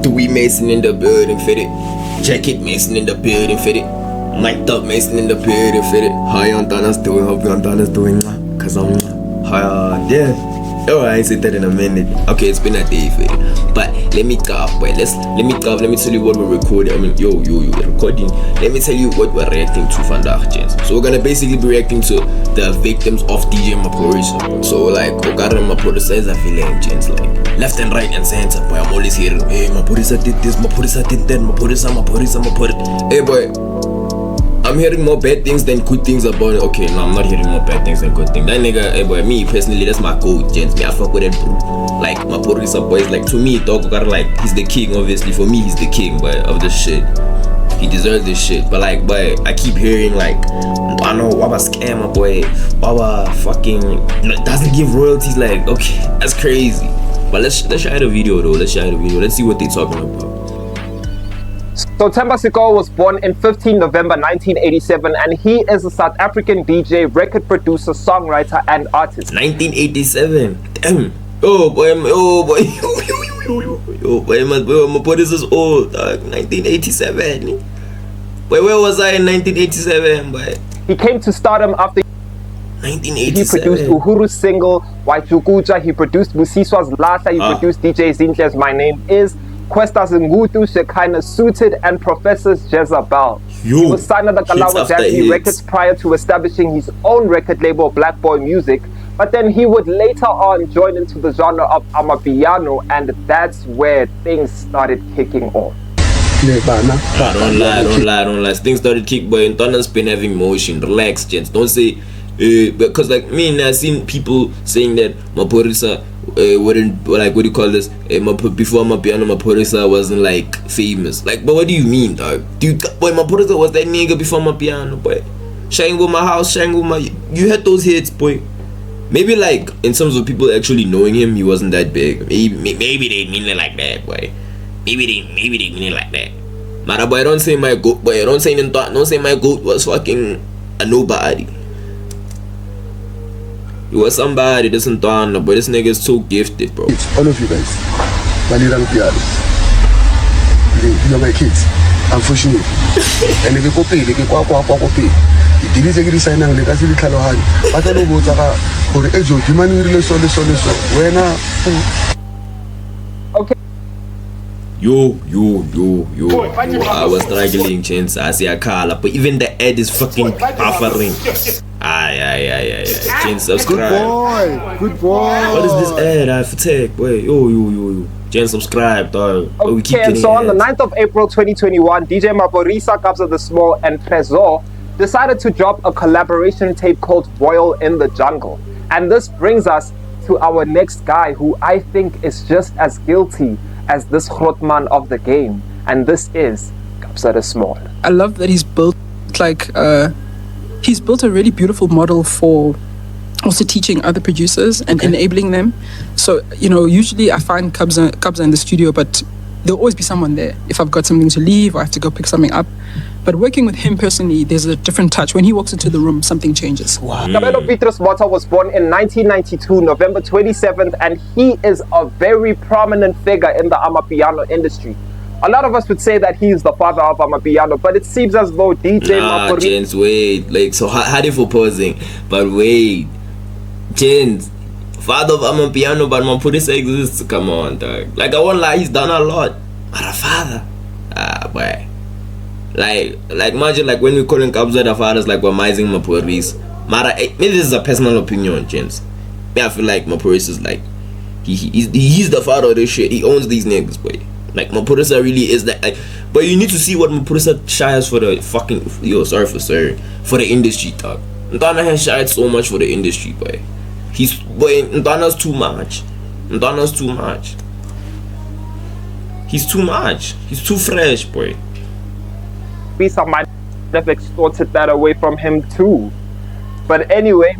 Dewey Mason in the building, fit it. Jacket Mason in the building, fit it. Mic'd up Mason in the building, fit it. How you Donna's doing? Hope you Donna's doing. Cause I'm yeah. Oh, I ain't said that in a minute. Okay, it's been a day for it. But let me talk, boy. Let me tell you what we're recording. I mean, yo, recording. Let me tell you what we're reacting to vandaag, gents. So we're gonna basically be reacting to the victims of DJ Maphorisa. So like, Maphorisa is a villain, gents. Like left and right and center, boy. I'm always hearing, hey, Maphorisa did this, Maphorisa did that, Maphorisa. Hey, boy. I'm hearing more bad things than good things about it. Okay, no, I'm not hearing more bad things than good things. That nigga, hey boy, me personally, that's my goat, gents. Me, I fuck with that bro. Like, Maphorisa boys, like, to me, dog, like, he's the king, obviously. For me, he's the king, boy, of this shit. He deserves this shit. But, like, boy, I keep hearing, like, I know, Wawa scammer, boy. Wawa fucking doesn't give royalties. Like, okay, that's crazy. But let's share the video, though. Let's see what they're talking about. So Themba Siko was born in 15 November 1987 and he is a South African DJ, record producer, songwriter and artist. 1987? Damn. Oh boy. Maphorisa's old, dog. 1987. Wait, where was I in 1987, boy? He came to stardom after 1987. He produced Uhuru's single, Waitukuja. He produced Busiswa's Lasa. He produced DJ Zinhle's My Name Is, Kwesta Zingutu, Shekinah Suited, and Professor's Jezebel. He was signed under Kalawa Jazzy Records prior to establishing his own record label, Black Boy Music, but then he would later on join into the genre of Amapiano, and that's where things started kicking off. Don't lie. Things started kicking, but Ntona's been having motion. Relax, gents. Don't say, because like me, I've seen people saying that Maphorisa wouldn't, like, what do you call this? Before Maphorisa wasn't like famous. Like, but what do you mean, dog? Boy, Maphorisa was that nigga before Mapiano, boy. Shango my house, you had those hits, boy. Maybe like in terms of people actually knowing him, he wasn't that big. Maybe they mean it like that, boy. Maybe they mean it like that. But boy, don't say my goat, boy. Don't say my goat was fucking a nobody. You was somebody, this and that, but this nigga is so gifted, bro. All of you guys, you're my kids, unfortunately. And if you go pay, Okay. Yo. I was struggling, chance. I see a car, but even the ad is fucking buffering. Aye. Chance, subscribe. Good boy. What is this ad? I have to take. Wait, yo. Chance, subscribe, dog. Okay, and so on the 9th of April 2021, DJ Maphorisa, Kabza the Small, and Trezor decided to drop a collaboration tape called Royal in the Jungle. And this brings us to our next guy, who I think is just as guilty as this Grootman of the game, and this is Kabza the Small. I love that he's built a really beautiful model for also teaching other producers and enabling them. So, you know, usually I find Kabza in the studio, but there'll always be someone there if I've got something to leave or I have to go pick something up. But working with him personally, there's a different touch. When he walks into the room, something changes. Kabelo Petrus Mota was born in 1992, November 27th, and he is a very prominent figure in the Amapiano industry. A lot of us would say that he's the father of Amapiano, but it seems as though DJ Maphorisa... Gents, wait. Like, so how do you for pausing? But wait. Gents, father of Amapiano, but Maphorisa exists. Come on, dog. Like, I won't lie, he's done a lot. But a father? Boy. Like imagine like when we calling Kabza the fathers, like we're mising Maphorisa. Maybe this is a personal opinion, gents. I feel like Maphorisa is like he's the father of this shit. He owns these niggas, boy. Like Maphorisa really is that. Like, but you need to see what Maphorisa shires for the fucking for the industry, dog. Ntana has shired so much for the industry, boy. Ntana's too much. He's too much. He's too fresh, boy. Bisa might have extorted that away from him too. But anyway,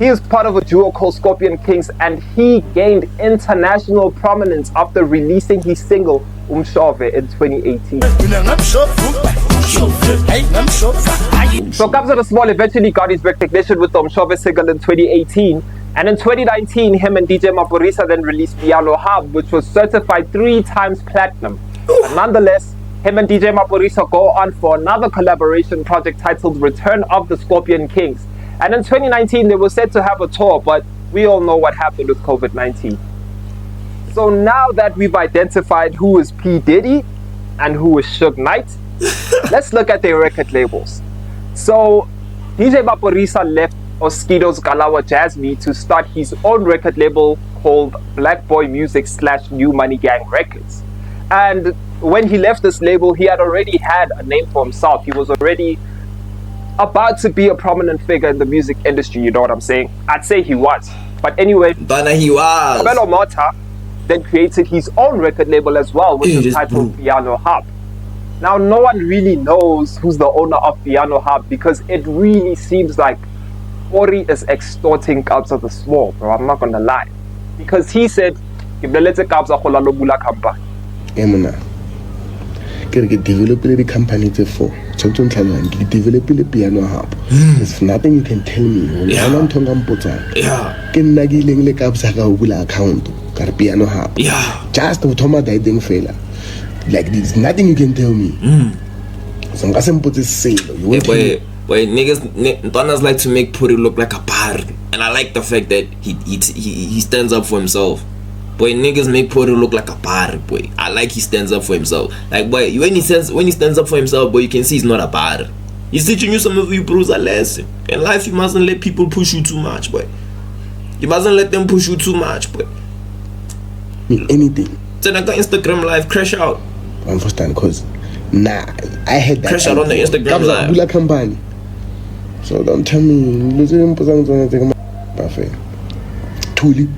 he is part of a duo called Scorpion Kings, and he gained international prominence after releasing his single Umshove in 2018. So Kabza the Small eventually got his recognition with the Umshove single in 2018, and in 2019 him and DJ Maphorisa then released Piano Hub, which was certified 3 times platinum. But nonetheless, him and DJ Maphorisa go on for another collaboration project titled Return of the Scorpion Kings. And in 2019, they were set to have a tour, but we all know what happened with COVID-19. So now that we've identified who is P. Diddy and who is Suge Knight, let's look at their record labels. So DJ Maphorisa left Oskido's Galawa Jazzy to start his own record label called Black Boy Music / New Money Gang Records. And when he left this label, he had already had a name for himself. He was already about to be a prominent figure in the music industry, you know what I'm saying? I'd say he was. But anyway, he was. Kabelo Mota then created his own record label as well, which is titled Piano Hub. Now, no one really knows who's the owner of Piano Hub because it really seems like Ori is extorting Kabza the Small, bro. I'm not gonna lie. Because he said, if the letter Kabza Kholalo Bula company. Get develop the company for develop the Piano Hub. There's nothing you can tell me. Yeah. Can Nagiling le Kabza Bula account. Piano Hub. Yeah. Just to Thomas didn't fail. Like there's nothing you can tell me. So I'm gonna put this sale. Boy, niggas like to make Puri look like a bar, and I like the fact that he stands up for himself. Boy, niggas make Puri look like a bar, boy. I like he stands up for himself. Like boy, when he stands up for himself, boy, you can see he's not a bar. He's teaching you some of you bros a lesson. In life, you mustn't let people push you too much, boy. You mustn't let them push you too much, boy. Anything. So like Instagram live, crash out. I understand, cause I had that. Crash out on the Instagram live. Bula company. So don't tell me. Parfait. Tuli,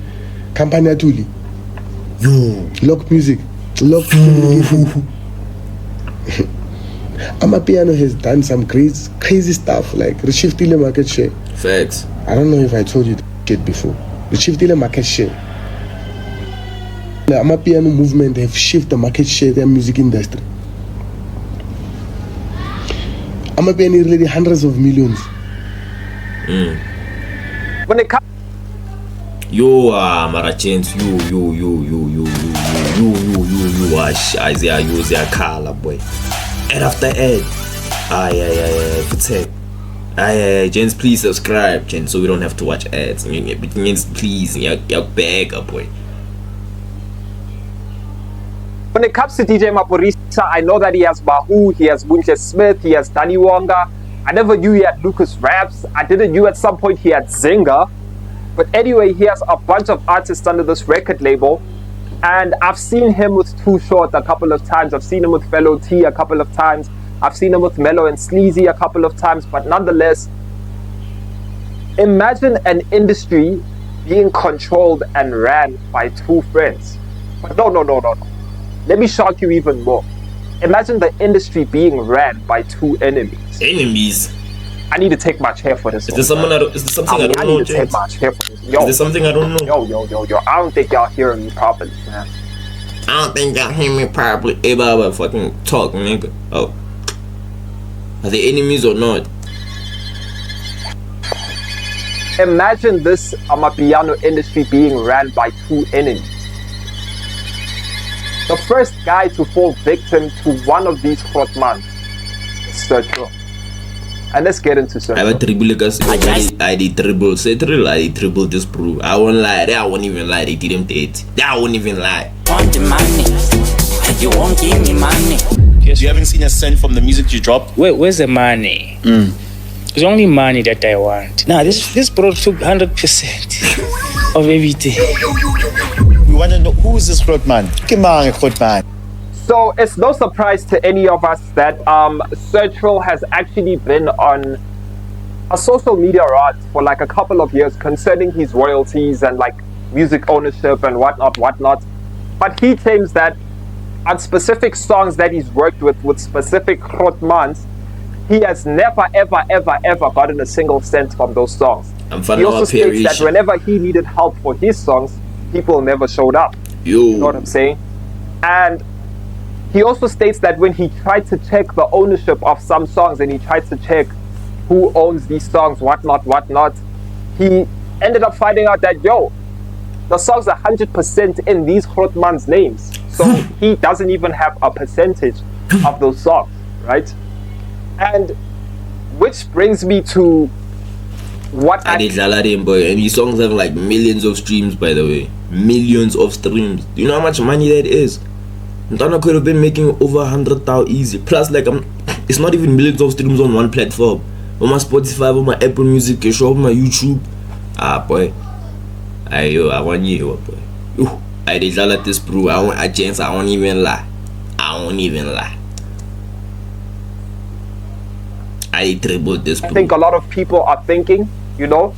company Tuli. Yo, Lock music. Amapiano has done some crazy stuff like shifting the market share. Facts. I don't know if I told you that before. The shifting the market share. The Amapiano movement have shifted the market share of the music industry. Amapiano really hundreds of millions. When it comes You Marachens, you Isaiah, you Isaiah Kala, boy. Ad after ad. Gents, please subscribe, gents, so we don't have to watch ads. It means please, you're bag up, boy. When it comes to DJ Maphorisa, I know that he has Bahu, he has Bunche Smith, he has Danny Wonga. I never knew he had Lucas Raps. I didn't knew at some point he had Zinga. But anyway, he has a bunch of artists under this record label. And I've seen him with Too Short a couple of times. I've seen him with Fellow T a couple of times. I've seen him with Mellow and Sleazy a couple of times. But nonetheless, imagine an industry being controlled and ran by two friends. But no. Let me shock you even more. Imagine the industry being ran by two enemies. Enemies? I need to take my chair for this. Is there something I don't know? I need to take my chair for this. Yo, is there something I don't know? Yo. I don't think y'all hearing me properly, man. I don't think y'all hear me properly. Hey, Baba, fucking talk, nigga. Oh. Are they enemies or not? Imagine this Amapiano industry being ran by two enemies. The first guy to fall victim to one of these Krotman is Sergio. And let's get into Sergio. I have a dribble because I did dribble. I dribble this bro. I won't lie. I won't even lie. They didn't date. I won't even lie. Want the money? You won't give me money. Yes. You haven't seen a cent from the music you dropped? Where's the money? It's only money that I want. Nah, this bro took 100% of everything. We want to know who is this Krotman? Krotman. So it's no surprise to any of us that Sergio has actually been on a social media rant for like a couple of years concerning his royalties and like music ownership and whatnot. But he claims that on specific songs that he's worked with specific Krotmans, he has never ever gotten a single cent from those songs. He also states that whenever he needed help for his songs, people never showed up. You know what I'm saying? And he also states that when he tried to check the ownership of some songs and he tried to check who owns these songs, whatnot, he ended up finding out that, the songs are 100% in these Krotman's names. So he doesn't even have a percentage of those songs, right? And which brings me to what I did Lalarim, boy, and these songs have like millions of streams, by the way. Millions of streams. Do you know how much money that is? Ntwana could have been making over 100,000 easy. Plus, like, it's not even millions of streams on one platform. On my Spotify, on my Apple Music, on my YouTube. Ah, boy. I want you, boy. Ooh, I did Lala this bro. I won't even lie. I tripled this bro. I think a lot of people are thinking, you know,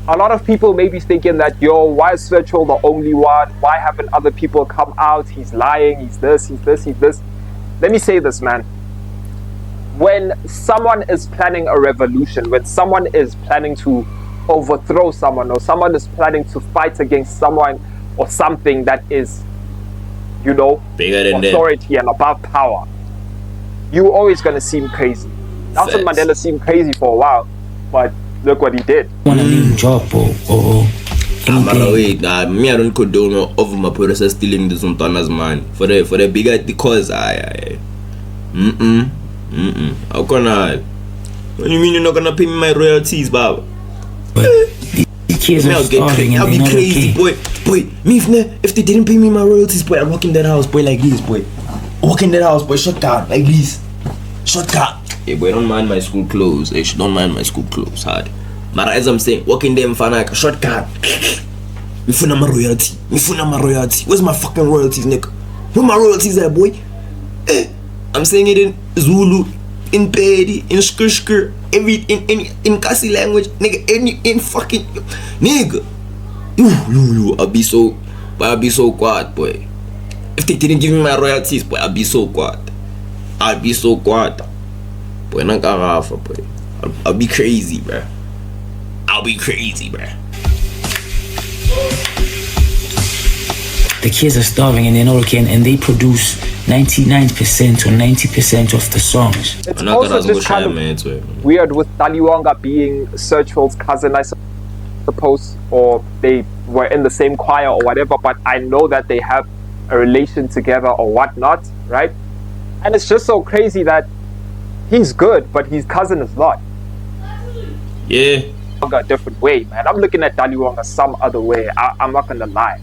a lot of people may be thinking that, yo, why is Virtual the only one? Why haven't other people come out? He's lying, he's this. Let me say this, man. When someone is planning a revolution, when someone is planning to overthrow someone, or someone is planning to fight against someone or something that is, you know, bigger than authority and above power, you're always going to seem crazy. Nelson Mandela seemed crazy for a while, but look what he did. Want to leave a job or wait, me I don't condone of Maphorisa stealing this Montana's man for the bigger because how can I? What do you mean you're not gonna pay me my royalties, Bob? The kids are starving and I'll be crazy, boy. Me if they didn't pay me my royalties, boy, I'm walking that house, boy, like this, boy. Walking that house, boy, shortcut like this, shortcut. Hey, boy, don't mind my school clothes. Don't mind my school clothes, hard. But as I'm saying, walking them for like a shortcut. Me funa my royalty. Where's my fucking royalties, nigga? Where my royalties at, boy? I'm saying it in Zulu, in Pedi, in Skr, in Kasi language, nigga, in fucking nigga. I'll be so quiet, boy. If they didn't give me my royalties, boy, I'll be so quiet. Boy, boy. I'll be crazy, bruh. The kids are starving and they're not okay, and they produce 99% or 90% of the songs. It's also just kind of weird with Taliwanga being Searchful's cousin, I suppose, or they were in the same choir or whatever, but I know that they have a relation together or whatnot, right? And it's just so crazy that he's good, but his cousin is not. Yeah. A different way, man. I'm looking at Taliwanga some other way. I'm not gonna lie.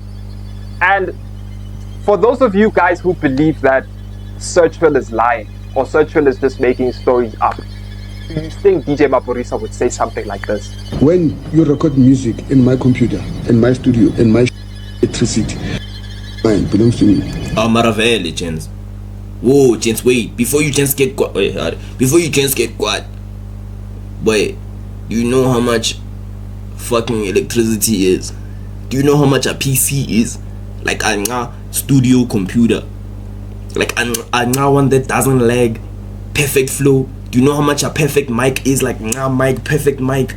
And for those of you guys who believe that Searchful is lying or Searchful is just making stories up, do you think DJ Maphorisa would say something like this? When you record music in my computer, in my studio, in my electricity, mine belongs to me. Maravele, gents. Whoa, gents, wait. Before you gents get quiet, wait, do you know how much fucking electricity is? Do you know how much a PC is? Like a studio computer. Like a one that doesn't lag. Perfect flow. Do you know how much a perfect mic is? Like perfect mic.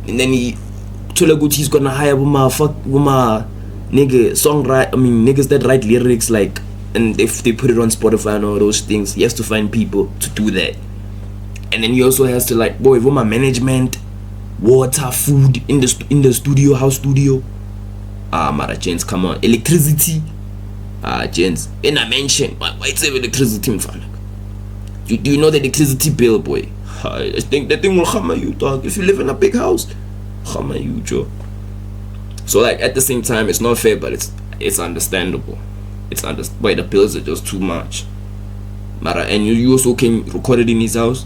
And then he's gonna hire niggas that write lyrics, like, and if they put it on Spotify and all those things, he has to find people to do that. And then he also has to, like, boy, my management, water, food in the studio, house studio. Mara gents, come on. Electricity. Gents. In a mansion. Why it's electricity, man? Do you know the electricity bill, boy? I think that thing will hammer you, dog. If you live in a big house, hammer you, Joe. So, like, at the same time, it's not fair, but it's understandable. Boy, the bills are just too much. Mara, and you also can record it in his house.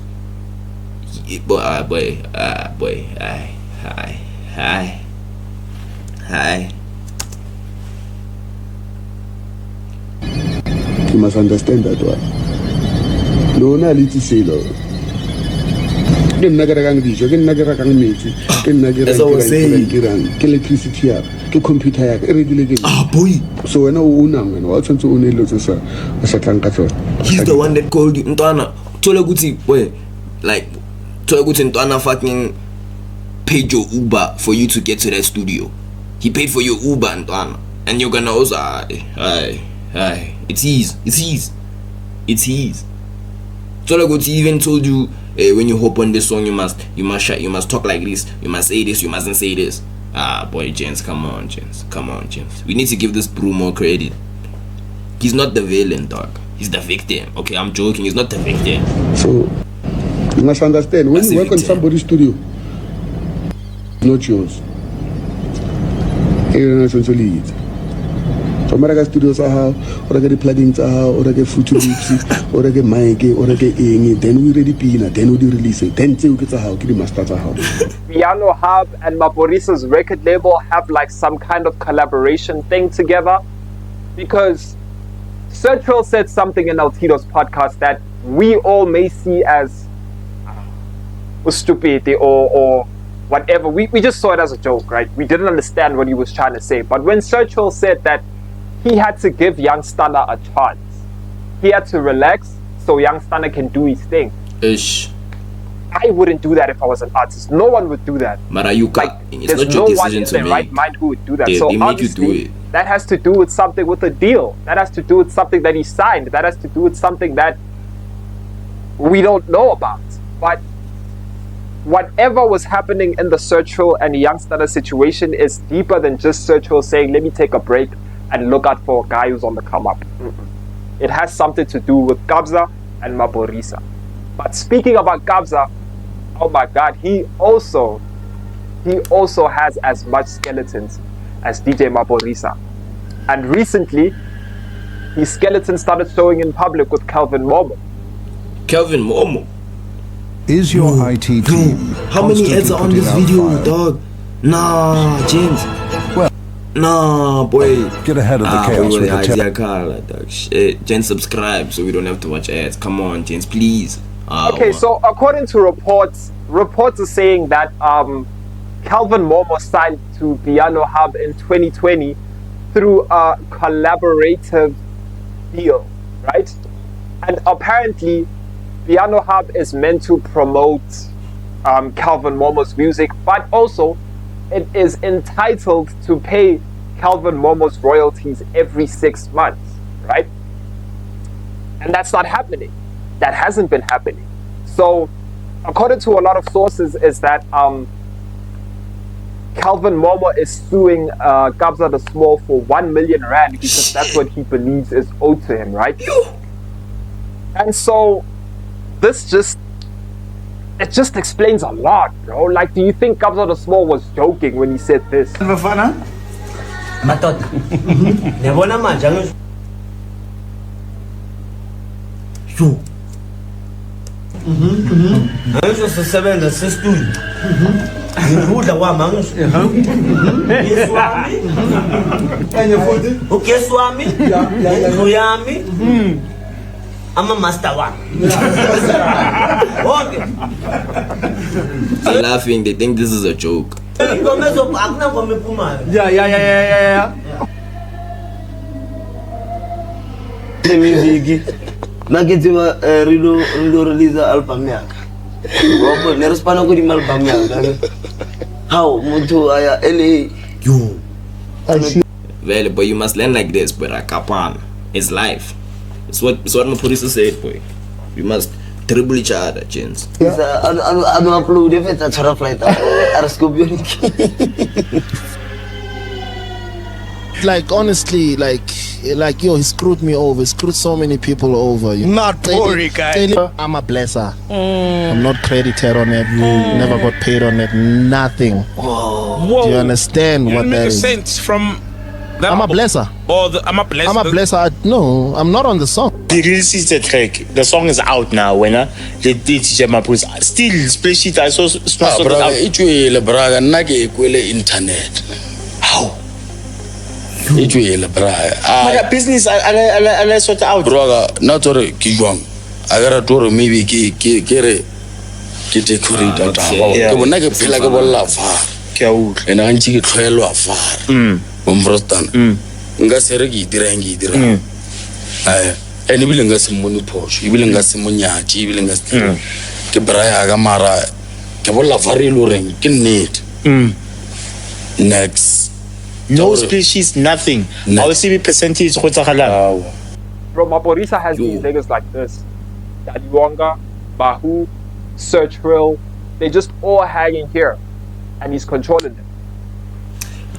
Hi. You must understand that one. No, na little say lo. Ke nna ke rekang dijo, ke nna ke rekang metsi, ke nna ke rekang electricity ya, ke computer ya, e rekile ke. Boy. So when o una ngwana, wa tshwantse o ne lo tsa sa tlang ka tsona. He's the one that called you. Ntwana, thola ukuthi, boy, like, thola ukuthi Ntwana fucking paid your Uber for you to get to that studio. He paid for your Uber, Ntwana. And you're gonna also, it's his. So like he even told you, when you hop on this song, you must talk like this, you must say this, you mustn't say this. Boy, gents, come on, gents. We need to give this bro more credit. He's not the villain, dog. He's the victim. Okay, I'm joking. He's not the victim. So you must understand, when you work on somebody's studio, not yours. You're not lead. So I get studios or I get the plugins or I get future loops or I get mic or I get any, then we ready pina, then we release it, then we get a how, get the master how. Piano Hub and Maphorisa's record label have like some kind of collaboration thing together, because Sertril said something in Altito's podcast that we all may see as stupid or whatever. We just saw it as a joke, right? We didn't understand what he was trying to say. But when Sertril said that he had to give Young Stunner a chance, he had to relax so Young Stunner can do his thing. Ish. I wouldn't do that if I was an artist. No one would do that. Marayuka, it's not your decision to make. There's no one in their right mind who would do that. They So make you do it. that has to do with something with a deal. That has to do with something that he signed. That has to do with something that we don't know about. But whatever was happening in the Sertril and Young Stunner situation is deeper than just Sertril saying, let me take a break and look out for a guy who's on the come up. It has something to do with Kabza and Maphorisa. But speaking about Kabza, oh my God, he also has as much skeletons as DJ Maphorisa. And recently, his skeleton started showing in public with Calvin Momo. Calvin Momo. Is your IT team? How many ads are on this video, dog? Nah, James. Well, nah, boy. Get ahead of the chaos with the dog. Shit. James, subscribe so we don't have to watch ads. Come on, James, please. Okay, so according to reports are saying that Calvin Momo signed to Piano Hub in 2020 through a collaborative deal, right? And apparently, Piano Hub is meant to promote Calvin Momo's music, but also it is entitled to pay Calvin Momo's royalties every 6 months, right? And that's not happening. That hasn't been happening. So, according to a lot of sources, is that Calvin Momo is suing Kabza the Small for 1 million rand because that's what he believes is owed to him, right? And so, this just explains a lot, bro. Like, do you think Kabza the Small was joking when he said this? Yo. Angizosebenza sestudio ngikudla kwami Yesu wami enye futhi uGesu wami indlu yami ama master wami okay. They're laughing, they think this is a joke. Yeah. The music naketiwa rilo release album yaka ngoba nerespana ko di album yaka how muntu aya LA yo well, but you must learn like this, but kapan it's life. It's what Maphorisa said, boy. We must dribble each other, James. I'm upload if it's a chara flight like honestly, like yo, he screwed me over. He screwed so many people over. You Not boring, guy. I'm a blesser. I'm not credited on it. Never got paid on it. Nothing. Whoa. Do you understand what that is? Sense from that I'm a blesser. I'm a blesser. I'm a blesser. No, I'm not on the song. He released the track. The song is out now. When the DJ Maphorisa still splash sheet. I saw it out. Itwele braga nake kwele internet. How? Itwele braga. My business I sort out. Braga not ore kijwang. Agara toro maybe kere ke corridor ta. Ke bona ke phela ke bolla fa. Ke a utlwa. Ena ntse ke tlhoelwa fa. Umbrostan. Nga sere ke dirang. Ene bile nga se mone phosho, ibile nga se monyati, ibile nga se ke braya ga mara ke bolla fa re lo reng ke nnete. Next. No species, nothing. I'll see the percentage. Bro, Maphorisa has these niggas like this. Daddy Wonga, Bahu, Sertril, they just all hanging here. And he's controlling them.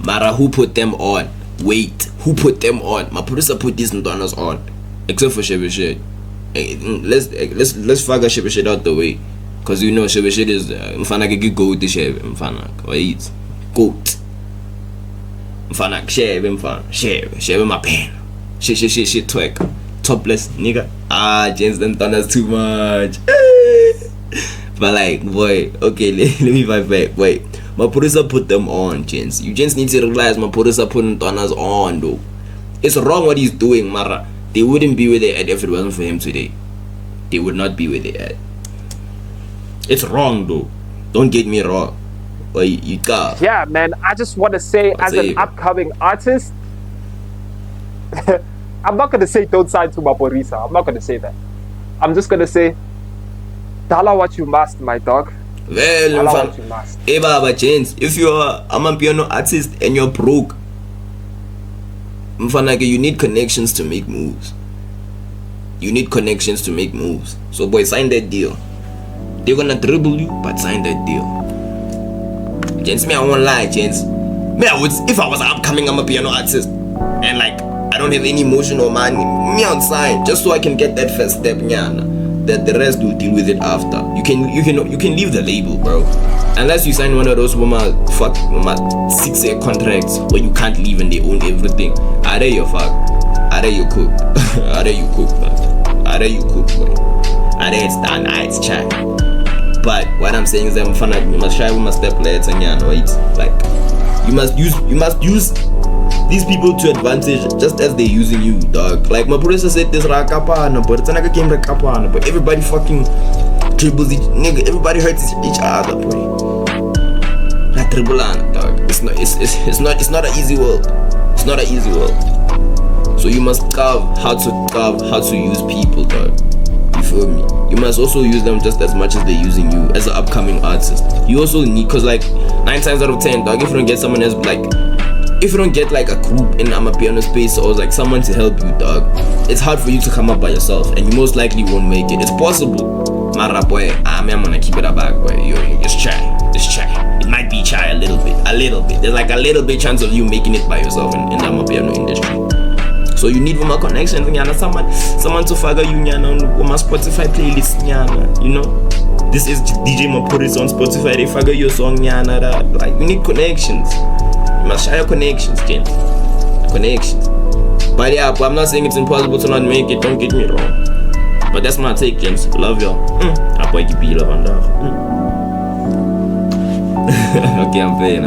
Mara, who put them on? wait, who put them on? Maphorisa put these Ndonas on, except for Shebeshed. Let's figure Shebeshed out the way, cause you know Shebeshed is mfana ke goat Shebe mfana wait goat mfana Shebe mfana Shebe my pen shit twerk topless nigga James Ndonas too much. But like, boy, okay, let me fight back. Wait, Maphorisa put them on, gents. You gents need to realize Maphorisa putting Ndonas on, though. It's wrong what he's doing, Mara. They wouldn't be where they at if it wasn't for him today. They would not be where they at. It's wrong, though. Don't get me wrong. But you got. Yeah, man. I just want to say, as an upcoming artist, I'm not gonna say don't sign to Maphorisa. I'm not gonna say that. I'm just gonna say, dollar what you must, my dog. Well, what you must. Hey, Baba James, if you're a piano artist and you're broke, you need connections to make moves. You need connections to make moves. So, boy, sign that deal. They're gonna dribble you, but sign that deal. Gents, me, I won't lie, gents. Me, if I was an upcoming piano artist and like I don't have any emotion or money, me, I'll sign just so I can get that first step, nyana. That the rest will deal with it after. You can leave the label, bro. Unless you sign one of those 6-year contracts where you can't leave and they own everything. Either you fuck, either you cook, either you cook, man. Either you cook, man. Either it's done, it's chat. But what I'm saying is that you must try with my step lads and right? Like you must use these people to advantage just as they're using you, dog. Like Maphorisa said this rakapana, but it's another game rakapana, but everybody fucking dribbles nigga, everybody hurts each other, bro. Like dribblana, dog. It's not an easy world. It's not an easy world. So you must carve how to use people, dog. You feel me? You must also use them just as much as they're using you as an upcoming artist. You also need, cause like 9 times out of 10, dog, if you don't get someone else if you don't get like a group in piano space or like someone to help you, dog, it's hard for you to come up by yourself and you most likely won't make it. It's possible. Mara boy, I'm gonna keep it a back, boy. You just try. It might be try a little bit. There's like a little bit chance of you making it by yourself in the piano industry. So you need more connections, someone to figure you on my Spotify playlist, you know. This is DJ Maphorisa on Spotify. They figure your song, like you need connections. You must share your connections, gents. Connections. But yeah, but I'm not saying it's impossible to not make it. Don't get me wrong. But that's my take, gents. Love y'all. I boy, you be love and love. Okay, I'm playing.